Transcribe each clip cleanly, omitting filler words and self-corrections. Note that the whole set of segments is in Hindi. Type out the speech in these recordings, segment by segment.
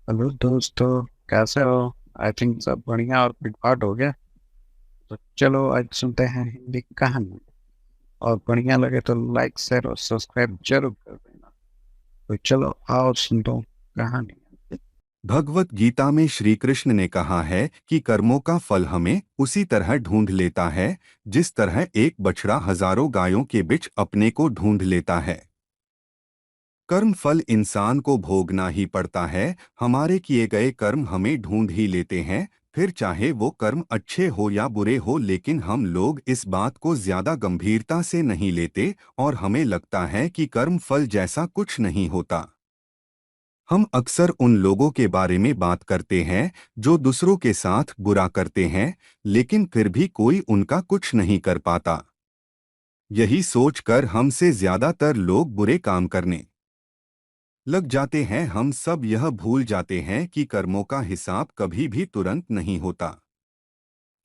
हेलो दोस्तों, कैसे हो? आई थिंक सब बढ़िया और पिटपाट हो गया। तो चलो आज सुनते हैं हिंदी कहानी। और बढ़िया लगे तो लाइक शेयर और सब्सक्राइब जरूर कर देना। तो चलो आओ सुन दो कहानी। भगवत गीता में श्री कृष्ण ने कहा है कि कर्मों का फल हमें उसी तरह ढूंढ लेता है जिस तरह एक बछड़ा हजारों गायों के बीच अपने को ढूंढ लेता है। कर्म फल इंसान को भोगना ही पड़ता है। हमारे किए गए कर्म हमें ढूंढ ही लेते हैं, फिर चाहे वो कर्म अच्छे हो या बुरे हो। लेकिन हम लोग इस बात को ज्यादा गंभीरता से नहीं लेते और हमें लगता है कि कर्म फल जैसा कुछ नहीं होता। हम अक्सर उन लोगों के बारे में बात करते हैं जो दूसरों के साथ बुरा करते हैं, लेकिन फिर भी कोई उनका कुछ नहीं कर पाता। यही सोचकर हमसे ज्यादातर लोग बुरे काम करने लग जाते हैं। हम सब यह भूल जाते हैं कि कर्मों का हिसाब कभी भी तुरंत नहीं होता।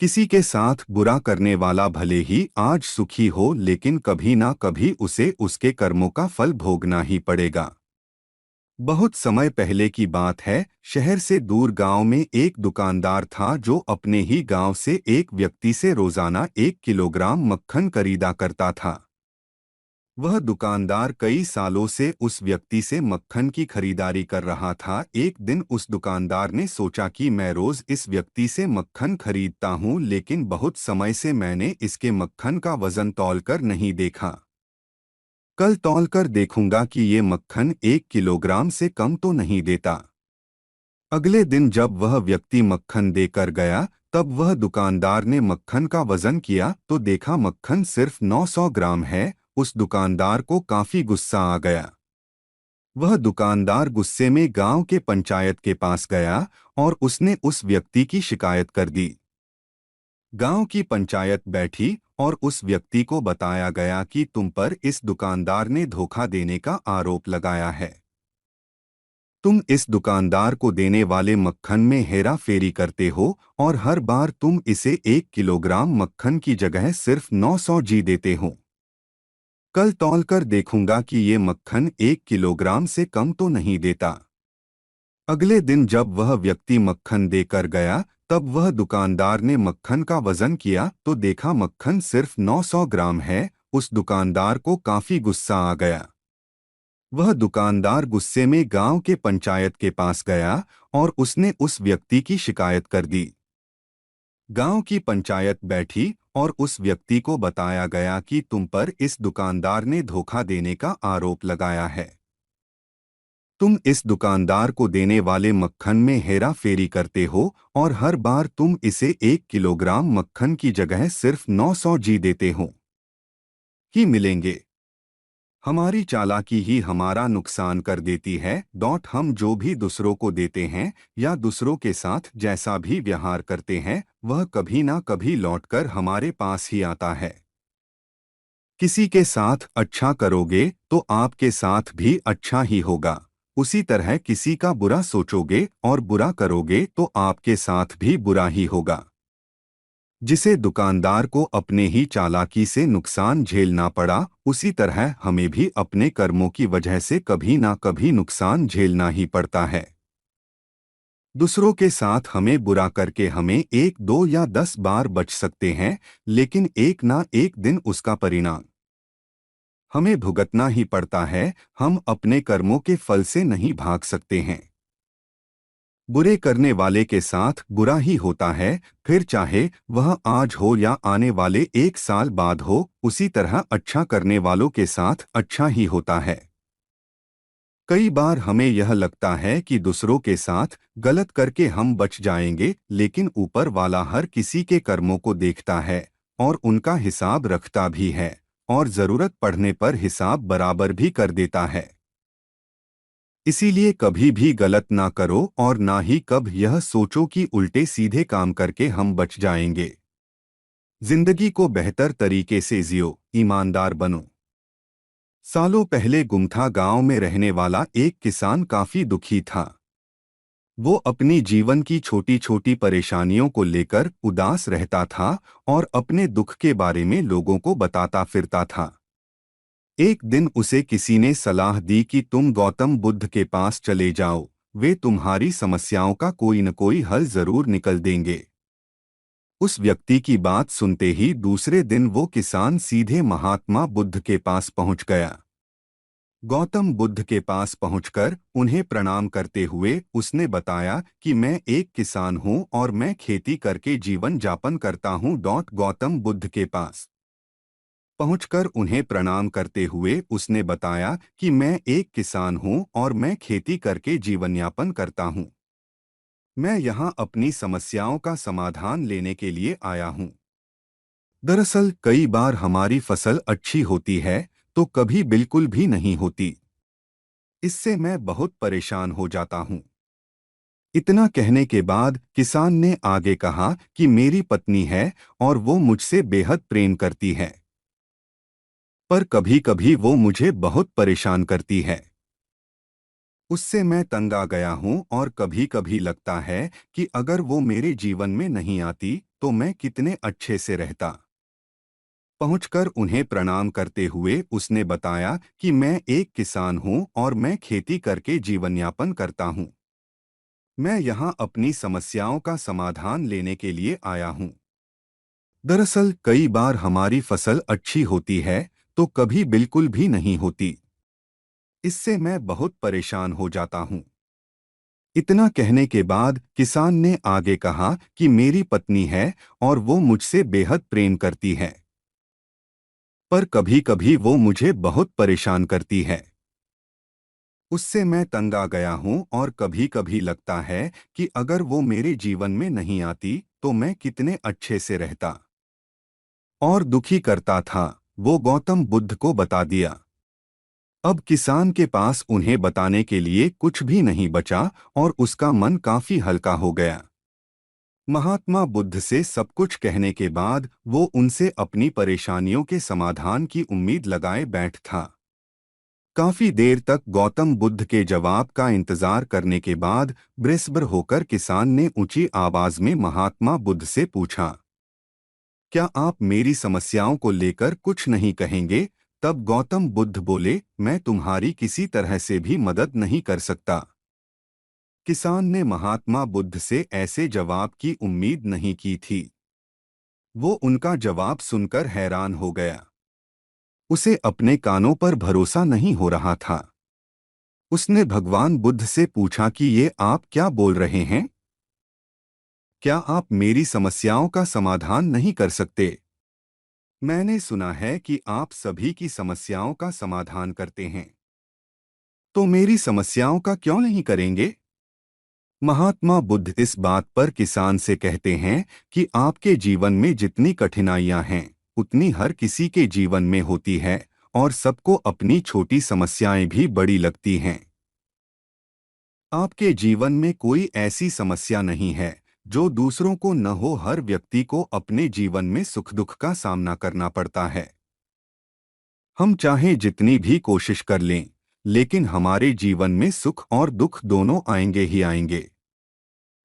किसी के साथ बुरा करने वाला भले ही आज सुखी हो, लेकिन कभी ना कभी उसे उसके कर्मों का फल भोगना ही पड़ेगा। बहुत समय पहले की बात है। शहर से दूर गांव में एक दुकानदार था जो अपने ही गांव से एक व्यक्ति से रोजाना 1 किलोग्राम मक्खन खरीदा करता था। वह दुकानदार कई सालों से उस व्यक्ति से मक्खन की खरीदारी कर रहा था। एक दिन उस दुकानदार ने सोचा कि मैं रोज इस व्यक्ति से मक्खन खरीदता हूँ, लेकिन बहुत समय से मैंने इसके मक्खन का वजन तौलकर नहीं देखा। कल तौलकर देखूंगा कि ये मक्खन 1 किलोग्राम से कम तो नहीं देता। अगले दिन जब वह व्यक्ति मक्खन देकर गया, तब वह दुकानदार ने मक्खन का वजन किया तो देखा मक्खन सिर्फ 900 ग्राम है। उस दुकानदार को काफी गुस्सा आ गया। वह दुकानदार गुस्से में गांव के पंचायत के पास गया और उसने उस व्यक्ति की शिकायत कर दी। गांव की पंचायत बैठी और उस व्यक्ति को बताया गया कि तुम पर इस दुकानदार ने धोखा देने का आरोप लगाया है। तुम इस दुकानदार को देने वाले मक्खन में हेरा फेरी करते हो और हर बार तुम इसे 1 किलोग्राम मक्खन की जगह सिर्फ 900 जी देते हो। कल तौलकर देखूंगा कि ये मक्खन 1 किलोग्राम से कम तो नहीं देता। अगले दिन जब वह व्यक्ति मक्खन देकर गया, तब वह दुकानदार ने मक्खन का वजन किया तो देखा मक्खन सिर्फ 900 ग्राम है। उस दुकानदार को काफी गुस्सा आ गया। वह दुकानदार गुस्से में गांव के पंचायत के पास गया और उसने उस व्यक्ति की शिकायत कर दी। गांव की पंचायत बैठी और उस व्यक्ति को बताया गया कि तुम पर इस दुकानदार ने धोखा देने का आरोप लगाया है। तुम इस दुकानदार को देने वाले मक्खन में हेरा फेरी करते हो और हर बार तुम इसे 1 किलोग्राम मक्खन की जगह सिर्फ 900 जी देते हो ही मिलेंगे। हमारी चालाकी ही हमारा नुकसान कर देती है। हम जो भी दूसरों को देते हैं या दूसरों के साथ जैसा भी व्यवहार करते हैं, वह कभी ना कभी लौटकर हमारे पास ही आता है। किसी के साथ अच्छा करोगे तो आपके साथ भी अच्छा ही होगा। उसी तरह किसी का बुरा सोचोगे और बुरा करोगे तो आपके साथ भी बुरा ही होगा। जिसे दुकानदार को अपने ही चालाकी से नुकसान झेलना पड़ा, उसी तरह हमें भी अपने कर्मों की वजह से कभी ना कभी नुकसान झेलना ही पड़ता है। दूसरों के साथ हमें बुरा करके हमें 1 2 या 10 बार बच सकते हैं, लेकिन एक ना एक दिन उसका परिणाम हमें भुगतना ही पड़ता है। हम अपने कर्मों के फल से नहीं भाग सकते हैं। बुरे करने वाले के साथ बुरा ही होता है, फिर चाहे वह आज हो या आने वाले 1 साल बाद हो। उसी तरह अच्छा करने वालों के साथ अच्छा ही होता है। कई बार हमें यह लगता है कि दूसरों के साथ गलत करके हम बच जाएंगे, लेकिन ऊपर वाला हर किसी के कर्मों को देखता है और उनका हिसाब रखता भी है, और जरूरत पड़ने पर हिसाब बराबर भी कर देता है। इसीलिए कभी भी गलत ना करो और ना ही कब यह सोचो कि उल्टे सीधे काम करके हम बच जाएंगे। जिंदगी को बेहतर तरीके से जियो, ईमानदार बनो। सालों पहले गुमथा गांव में रहने वाला एक किसान काफी दुखी था। वो अपनी जीवन की छोटी छोटी परेशानियों को लेकर उदास रहता था और अपने दुख के बारे में लोगों को बताता फिरता था। एक दिन उसे किसी ने सलाह दी कि तुम गौतम बुद्ध के पास चले जाओ। वे तुम्हारी समस्याओं का कोई न कोई हल जरूर निकल देंगे। उस व्यक्ति की बात सुनते ही दूसरे दिन वो किसान सीधे महात्मा बुद्ध के पास पहुंच गया। गौतम बुद्ध के पास पहुंचकर उन्हें प्रणाम करते हुए उसने बताया कि मैं एक किसान हूं और मैं खेती करके जीवन यापन करता हूं। गौतम बुद्ध के पास पहुंचकर उन्हें प्रणाम करते हुए उसने बताया कि मैं एक किसान हूं और मैं खेती करके जीवन यापन करता हूं। मैं यहाँ अपनी समस्याओं का समाधान लेने के लिए आया हूं। दरअसल कई बार हमारी फसल अच्छी होती है तो कभी बिल्कुल भी नहीं होती। इससे मैं बहुत परेशान हो जाता हूं। इतना कहने के बाद किसान ने आगे कहा कि मेरी पत्नी है और वो मुझसे बेहद प्रेम करती है, पर कभी-कभी वो मुझे बहुत परेशान करती है। उससे मैं तंग आ गया हूं और कभी-कभी लगता है कि अगर वो मेरे जीवन में नहीं आती तो मैं कितने अच्छे से रहता। पहुंचकर उन्हें प्रणाम करते हुए उसने बताया कि मैं एक किसान हूं और मैं खेती करके जीवन यापन करता हूं। मैं यहाँ अपनी समस्याओं का समाधान लेने के लिए आया हूँ। दरअसल कई बार हमारी फसल अच्छी होती है तो कभी बिल्कुल भी नहीं होती। इससे मैं बहुत परेशान हो जाता हूँ। इतना कहने के बाद किसान ने आगे कहा कि मेरी पत्नी है और वो मुझसे बेहद प्रेम करती है, पर कभी-कभी वो मुझे बहुत परेशान करती है। उससे मैं तंग आ गया हूँ और कभी-कभी लगता है कि अगर वो मेरे जीवन में नहीं आती तो मैं कितने अच्छे से रहता। और दुखी करता था, वो गौतम बुद्ध को बता दिया। अब किसान के पास उन्हें बताने के लिए कुछ भी नहीं बचा और उसका मन काफी हल्का हो गया। महात्मा बुद्ध से सब कुछ कहने के बाद वो उनसे अपनी परेशानियों के समाधान की उम्मीद लगाए बैठ था। काफी देर तक गौतम बुद्ध के जवाब का इंतजार करने के बाद ब्रिस्बर होकर किसान ने ऊंची आवाज में महात्मा बुद्ध से पूछा, क्या आप मेरी समस्याओं को लेकर कुछ नहीं कहेंगे? तब गौतम बुद्ध बोले, मैं तुम्हारी किसी तरह से भी मदद नहीं कर सकता। किसान ने महात्मा बुद्ध से ऐसे जवाब की उम्मीद नहीं की थी। वो उनका जवाब सुनकर हैरान हो गया। उसे अपने कानों पर भरोसा नहीं हो रहा था। उसने भगवान बुद्ध से पूछा कि ये आप क्या बोल रहे हैं? क्या आप मेरी समस्याओं का समाधान नहीं कर सकते? मैंने सुना है कि आप सभी की समस्याओं का समाधान करते हैं, तो मेरी समस्याओं का क्यों नहीं करेंगे? महात्मा बुद्ध इस बात पर किसान से कहते हैं कि आपके जीवन में जितनी कठिनाइयां हैं, उतनी हर किसी के जीवन में होती है और सबको अपनी छोटी समस्याएं भी बड़ी लगती हैं। आपके जीवन में कोई ऐसी समस्या नहीं है जो दूसरों को न हो। हर व्यक्ति को अपने जीवन में सुख दुख का सामना करना पड़ता है। हम चाहे जितनी भी कोशिश कर लें, लेकिन हमारे जीवन में सुख और दुख दोनों आएंगे ही आएंगे।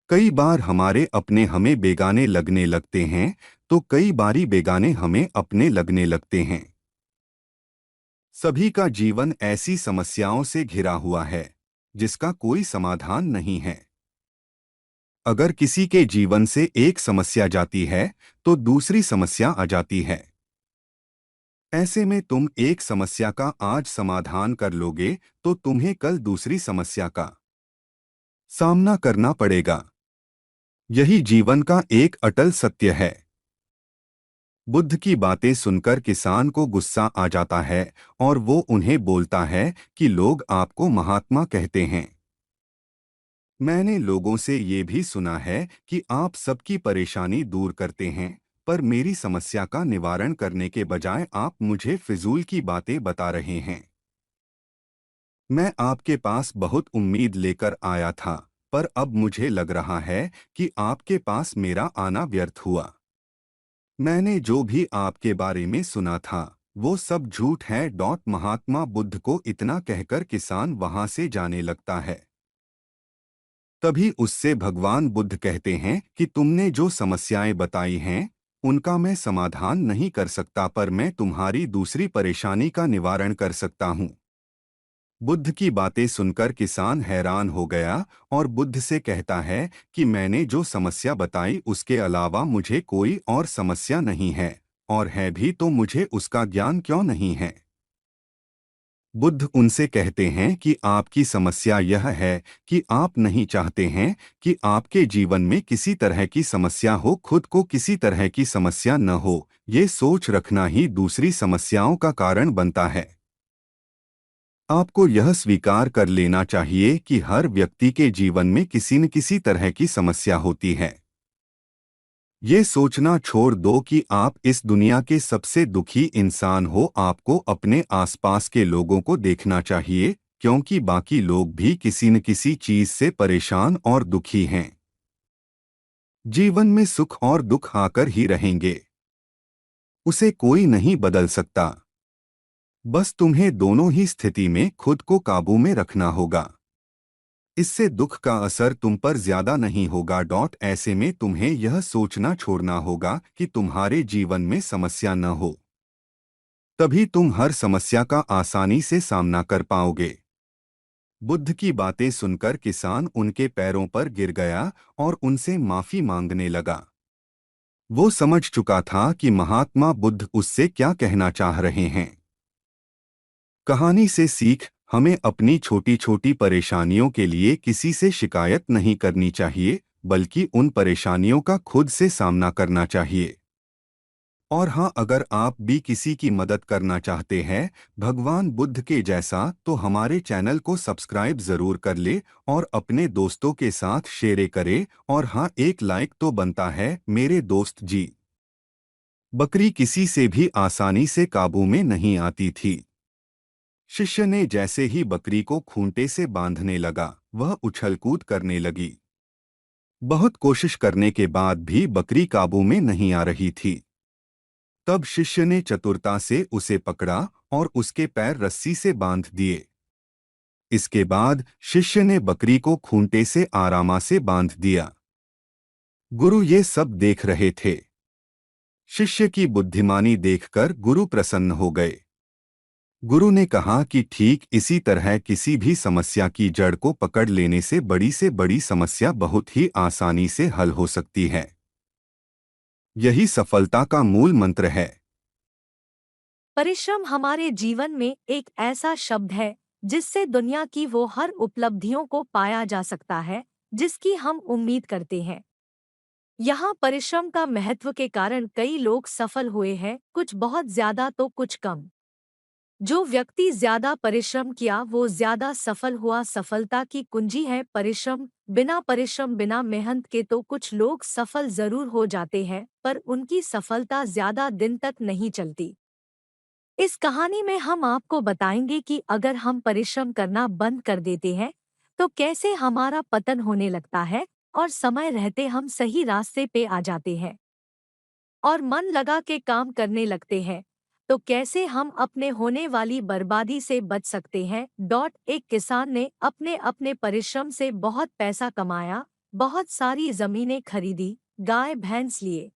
कई बार हमारे अपने हमें बेगाने लगने लगते हैं, तो कई बारी बेगाने हमें अपने लगने लगते हैं। सभी का जीवन ऐसी समस्याओं से घिरा हुआ है जिसका कोई समाधान नहीं है। अगर किसी के जीवन से एक समस्या जाती है तो दूसरी समस्या आ जाती है। ऐसे में तुम एक समस्या का आज समाधान कर लोगे तो तुम्हें कल दूसरी समस्या का सामना करना पड़ेगा। यही जीवन का एक अटल सत्य है। बुद्ध की बातें सुनकर किसान को गुस्सा आ जाता है और वो उन्हें बोलता है कि लोग आपको महात्मा कहते हैं। मैंने लोगों से ये भी सुना है कि आप सबकी परेशानी दूर करते हैं, पर मेरी समस्या का निवारण करने के बजाय आप मुझे फिजूल की बातें बता रहे हैं। मैं आपके पास बहुत उम्मीद लेकर आया था, पर अब मुझे लग रहा है कि आपके पास मेरा आना व्यर्थ हुआ। मैंने जो भी आपके बारे में सुना था वो सब झूठ है। महात्मा बुद्ध को इतना कहकर किसान वहां से जाने लगता है। तभी उससे भगवान बुद्ध कहते हैं कि तुमने जो समस्याएं बताई हैं उनका मैं समाधान नहीं कर सकता, पर मैं तुम्हारी दूसरी परेशानी का निवारण कर सकता हूँ। बुद्ध की बातें सुनकर किसान हैरान हो गया और बुद्ध से कहता है कि मैंने जो समस्या बताई उसके अलावा मुझे कोई और समस्या नहीं है, और है भी तो मुझे उसका ज्ञान क्यों नहीं है। बुद्ध उनसे कहते हैं कि आपकी समस्या यह है कि आप नहीं चाहते हैं कि आपके जीवन में किसी तरह की समस्या हो, खुद को किसी तरह की समस्या न हो। ये सोच रखना ही दूसरी समस्याओं का कारण बनता है। आपको यह स्वीकार कर लेना चाहिए कि हर व्यक्ति के जीवन में किसी न किसी तरह की समस्या होती है। ये सोचना छोड़ दो कि आप इस दुनिया के सबसे दुखी इंसान हो। आपको अपने आसपास के लोगों को देखना चाहिए, क्योंकि बाकी लोग भी किसी न किसी चीज से परेशान और दुखी हैं। जीवन में सुख और दुख आकर ही रहेंगे, उसे कोई नहीं बदल सकता। बस तुम्हें दोनों ही स्थिति में खुद को काबू में रखना होगा। इससे दुख का असर तुम पर ज्यादा नहीं होगा। ऐसे में तुम्हें यह सोचना छोड़ना होगा कि तुम्हारे जीवन में समस्या न हो, तभी तुम हर समस्या का आसानी से सामना कर पाओगे। बुद्ध की बातें सुनकर किसान उनके पैरों पर गिर गया और उनसे माफी मांगने लगा। वो समझ चुका था कि महात्मा बुद्ध उससे क्या कहना चाह रहे हैं। कहानी से सीख, हमें अपनी छोटी छोटी परेशानियों के लिए किसी से शिकायत नहीं करनी चाहिए, बल्कि उन परेशानियों का खुद से सामना करना चाहिए। और हाँ, अगर आप भी किसी की मदद करना चाहते हैं भगवान बुद्ध के जैसा, तो हमारे चैनल को सब्सक्राइब जरूर कर ले और अपने दोस्तों के साथ शेयर करें। और हाँ, एक लाइक तो बनता है मेरे दोस्त जी। बकरी किसी से भी आसानी से काबू में नहीं आती थी। शिष्य ने जैसे ही बकरी को खूंटे से बांधने लगा, वह उछलकूद करने लगी। बहुत कोशिश करने के बाद भी बकरी काबू में नहीं आ रही थी। तब शिष्य ने चतुरता से उसे पकड़ा और उसके पैर रस्सी से बांध दिए। इसके बाद शिष्य ने बकरी को खूंटे से आराम से बांध दिया। गुरु ये सब देख रहे थे। शिष्य की बुद्धिमानी देखकर गुरु प्रसन्न हो गए। गुरु ने कहा कि ठीक इसी तरह किसी भी समस्या की जड़ को पकड़ लेने से बड़ी समस्या बहुत ही आसानी से हल हो सकती है। यही सफलता का मूल मंत्र है। परिश्रम हमारे जीवन में एक ऐसा शब्द है जिससे दुनिया की वो हर उपलब्धियों को पाया जा सकता है जिसकी हम उम्मीद करते हैं। यहाँ परिश्रम का महत्व के कारण कई लोग सफल हुए हैं, कुछ बहुत ज्यादा तो कुछ कम। जो व्यक्ति ज्यादा परिश्रम किया वो ज्यादा सफल हुआ। सफलता की कुंजी है परिश्रम। बिना मेहनत के तो कुछ लोग सफल जरूर हो जाते हैं, पर उनकी सफलता ज्यादा दिन तक नहीं चलती। इस कहानी में हम आपको बताएंगे कि अगर हम परिश्रम करना बंद कर देते हैं तो कैसे हमारा पतन होने लगता है, और समय रहते हम सही रास्ते पे आ जाते हैं और मन लगा के काम करने लगते हैं तो कैसे हम अपने होने वाली बर्बादी से बच सकते हैं। एक किसान ने अपने अपने परिश्रम से बहुत पैसा कमाया, बहुत सारी जमीनें खरीदी, गाय भैंस लिए,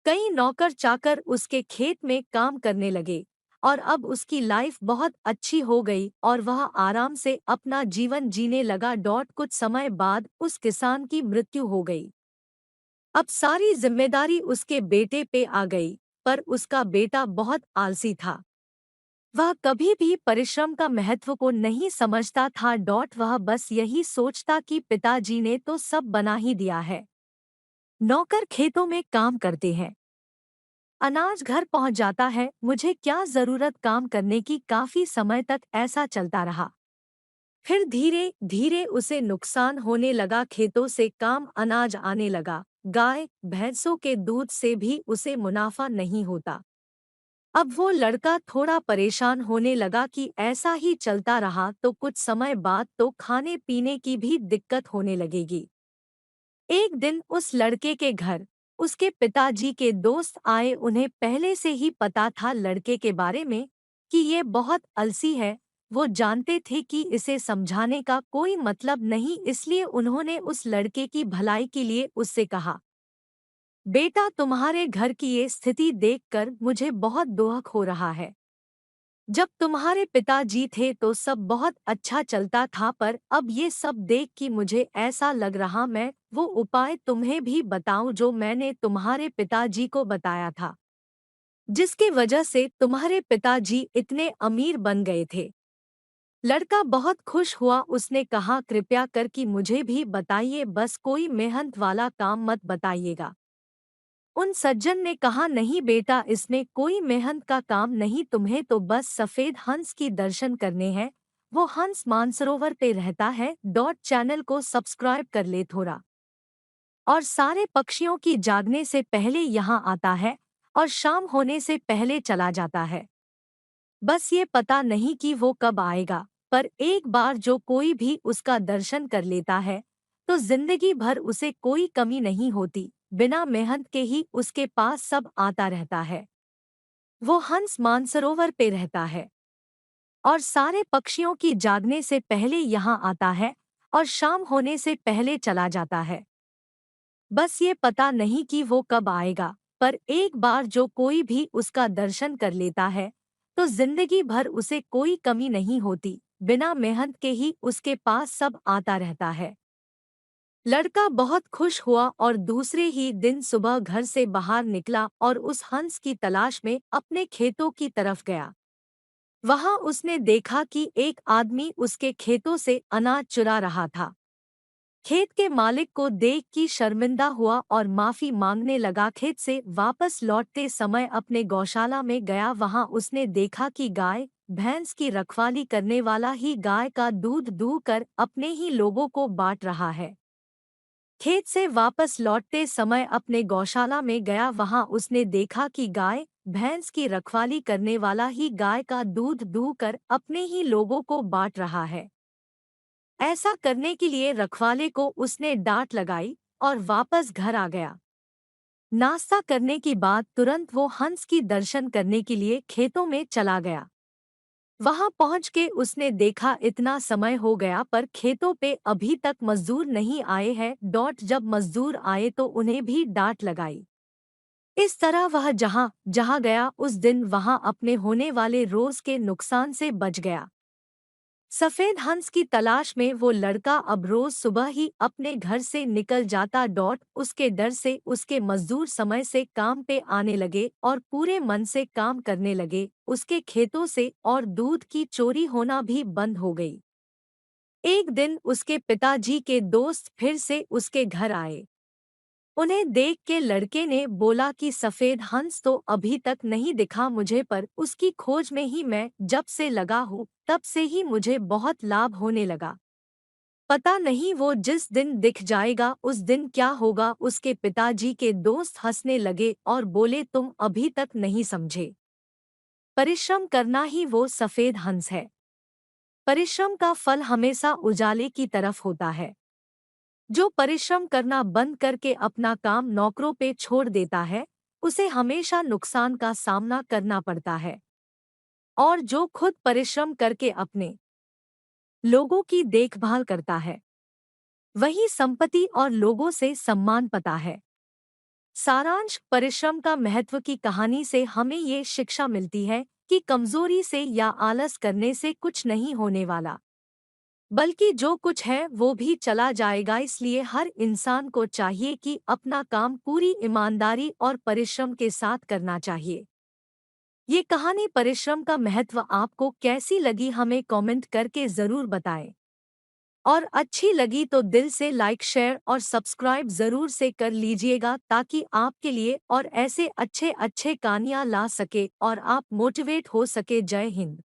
कई नौकर चाकर उसके खेत में काम करने लगे और अब उसकी लाइफ बहुत अच्छी हो गई और वह आराम से अपना जीवन जीने लगा। कुछ समय बाद उस किसान की मृत्यु हो गई। अब सारी जिम्मेदारी उसके बेटे पे आ गई, पर उसका बेटा बहुत आलसी था। वह कभी भी परिश्रम का महत्व को नहीं समझता था। वह बस यही सोचता कि पिताजी ने तो सब बना ही दिया है, नौकर खेतों में काम करते हैं, अनाज घर पहुंच जाता है, मुझे क्या जरूरत काम करने की। काफी समय तक ऐसा चलता रहा। फिर धीरे धीरे उसे नुकसान होने लगा। खेतों से काम अनाज आने लगा, गाय भैंसों के दूध से भी उसे मुनाफा नहीं होता। अब वो लड़का थोड़ा परेशान होने लगा कि ऐसा ही चलता रहा तो कुछ समय बाद तो खाने पीने की भी दिक्कत होने लगेगी। एक दिन उस लड़के के घर उसके पिताजी के दोस्त आए। उन्हें पहले से ही पता था लड़के के बारे में कि ये बहुत आलसी है। वो जानते थे कि इसे समझाने का कोई मतलब नहीं, इसलिए उन्होंने उस लड़के की भलाई के लिए उससे कहा, बेटा तुम्हारे घर की ये स्थिति देखकर मुझे बहुत दुख हो रहा है। जब तुम्हारे पिताजी थे तो सब बहुत अच्छा चलता था, पर अब ये सब देख कि मुझे ऐसा लग रहा मैं वो उपाय तुम्हें भी बताऊं जो मैंने तुम्हारे पिताजी को बताया था, जिसकी वजह से तुम्हारे पिताजी इतने अमीर बन गए थे। लड़का बहुत खुश हुआ। उसने कहा, कृपया कर कि मुझे भी बताइए, बस कोई मेहनत वाला काम मत बताइएगा। उन सज्जन ने कहा, नहीं बेटा, इसमें कोई मेहनत का काम नहीं, तुम्हें तो बस सफेद हंस की दर्शन करने हैं। वो हंस मानसरोवर पे रहता है। चैनल को सब्सक्राइब कर ले थोड़ा। और सारे पक्षियों की जागने से पहले यहाँ आता है और शाम होने से पहले चला जाता है। बस ये पता नहीं कि वो कब आएगा, पर एक बार जो कोई भी उसका दर्शन कर लेता है तो जिंदगी भर उसे कोई कमी नहीं होती। बिना मेहनत के ही उसके पास सब आता रहता है। वो हंस मानसरोवर पे रहता है और सारे पक्षियों की जागने से पहले यहाँ आता है और शाम होने से पहले चला जाता है। बस ये पता नहीं कि वो कब आएगा, पर एक बार जो कोई भी उसका दर्शन कर लेता है तो जिंदगी भर उसे कोई कमी नहीं होती। बिना मेहनत के ही उसके पास सब आता रहता है। लड़का बहुत खुश हुआ और दूसरे ही दिन सुबह घर से बाहर निकला और उस हंस की तलाश में अपने खेतों की तरफ गया। वहां उसने देखा कि एक आदमी उसके खेतों से अनाज चुरा रहा था। खेत के मालिक को देख कि शर्मिंदा हुआ और माफी मांगने लगा। खेत से वापस लौटते समय अपने गौशाला में गया। वहां उसने देखा कि गाय भैंस की रखवाली करने वाला ही गाय का दूध दूहकर अपने ही लोगों को बांट रहा है। खेत से वापस लौटते समय अपने गौशाला में गया। वहां उसने देखा कि गाय भैंस की रखवाली करने वाला ही गाय का दूध दूहकर अपने ही लोगों को बांट रहा है। ऐसा करने के लिए रखवाले को उसने डांट लगाई और वापस घर आ गया। नाश्ता करने के बाद तुरंत वो हंस की दर्शन करने के लिए खेतों में चला गया। वहां पहुंच के उसने देखा इतना समय हो गया पर खेतों पे अभी तक मजदूर नहीं आए हैं। जब मजदूर आए तो उन्हें भी डांट लगाई। इस तरह वह जहां जहां गया उस दिन वहां अपने होने वाले रोज के नुकसान से बच गया। सफेद हंस की तलाश में वो लड़का अब रोज सुबह ही अपने घर से निकल जाता। उसके डर से उसके मजदूर समय से काम पे आने लगे और पूरे मन से काम करने लगे। उसके खेतों से और दूध की चोरी होना भी बंद हो गई। एक दिन उसके पिताजी के दोस्त फिर से उसके घर आए। उन्हें देख के लड़के ने बोला कि सफेद हंस तो अभी तक नहीं दिखा मुझे, पर उसकी खोज में ही मैं जब से लगा हूँ तब से ही मुझे बहुत लाभ होने लगा। पता नहीं वो जिस दिन दिख जाएगा उस दिन क्या होगा। उसके पिताजी के दोस्त हंसने लगे और बोले, तुम अभी तक नहीं समझे। परिश्रम करना ही वो सफेद हंस है। परिश्रम का फल हमेशा उजाले की तरफ होता है। जो परिश्रम करना बंद करके अपना काम नौकरों पे छोड़ देता है उसे हमेशा नुकसान का सामना करना पड़ता है। और जो खुद परिश्रम करके अपने लोगों की देखभाल करता है वही संपत्ति और लोगों से सम्मान पाता है। सारांश, परिश्रम का महत्व की कहानी से हमें ये शिक्षा मिलती है कि कमजोरी से या आलस करने से कुछ नहीं होने वाला, बल्कि जो कुछ है वो भी चला जाएगा। इसलिए हर इंसान को चाहिए कि अपना काम पूरी ईमानदारी और परिश्रम के साथ करना चाहिए। ये कहानी परिश्रम का महत्व आपको कैसी लगी हमें कमेंट करके ज़रूर बताएं। और अच्छी लगी तो दिल से लाइक शेयर और सब्सक्राइब ज़रूर से कर लीजिएगा ताकि आपके लिए और ऐसे अच्छे अच्छे कहानियाँ ला सके और आप मोटिवेट हो सके। जय हिंद।